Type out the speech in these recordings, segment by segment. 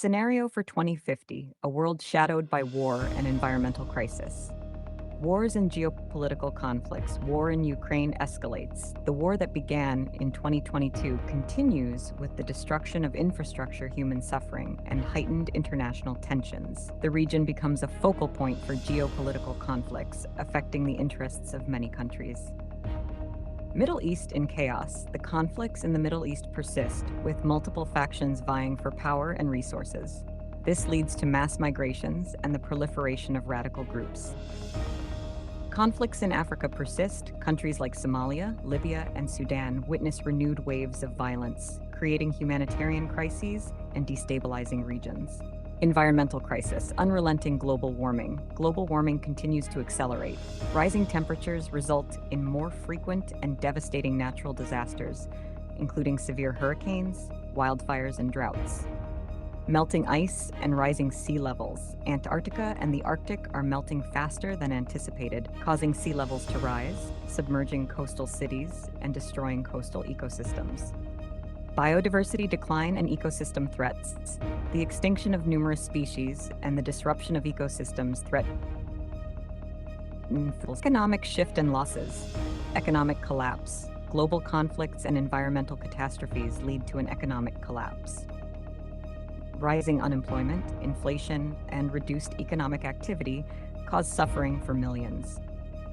Scenario for 2050, a world shadowed by war and environmental crisis. Wars and geopolitical conflicts. War in Ukraine escalates. The war that began in 2022 continues with the destruction of infrastructure, human suffering, and heightened international tensions. The region becomes a focal point for geopolitical conflicts, affecting the interests of many countries. Middle East in chaos. The conflicts in the Middle East persist, with multiple factions vying for power and resources. This leads to mass migrations and the proliferation of radical groups. Conflicts in Africa persist. Countries like Somalia, Libya, and Sudan witness renewed waves of violence, creating humanitarian crises and destabilizing regions. Environmental crisis, unrelenting global warming. Global warming continues to accelerate. Rising temperatures result in more frequent and devastating natural disasters, including severe hurricanes, wildfires, and droughts. Melting ice and rising sea levels. Antarctica and the Arctic are melting faster than anticipated, causing sea levels to rise, submerging coastal cities, and destroying coastal ecosystems. Biodiversity decline and ecosystem threats. The extinction of numerous species and the disruption of ecosystems threaten economic shift and losses. Economic collapse. Global conflicts and environmental catastrophes lead to an economic collapse. Rising unemployment, inflation, and reduced economic activity cause suffering for millions.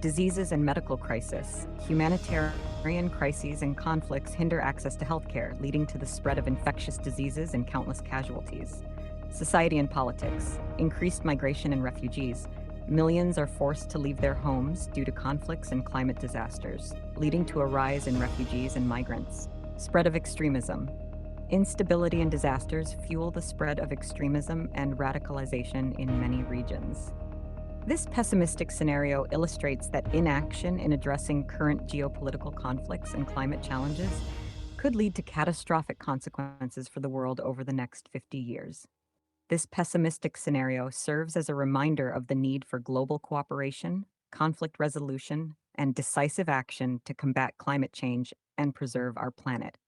Diseases and medical crisis. Humanitarian crises and conflicts hinder access to healthcare, leading to the spread of infectious diseases and countless casualties. Society and politics. Increased migration and refugees. Millions are forced to leave their homes due to conflicts and climate disasters, leading to a rise in refugees and migrants. Spread of extremism. Instability and disasters fuel the spread of extremism and radicalization in many regions. This pessimistic scenario illustrates that inaction in addressing current geopolitical conflicts and climate challenges could lead to catastrophic consequences for the world over the next 50 years. This pessimistic scenario serves as a reminder of the need for global cooperation, conflict resolution, and decisive action to combat climate change and preserve our planet.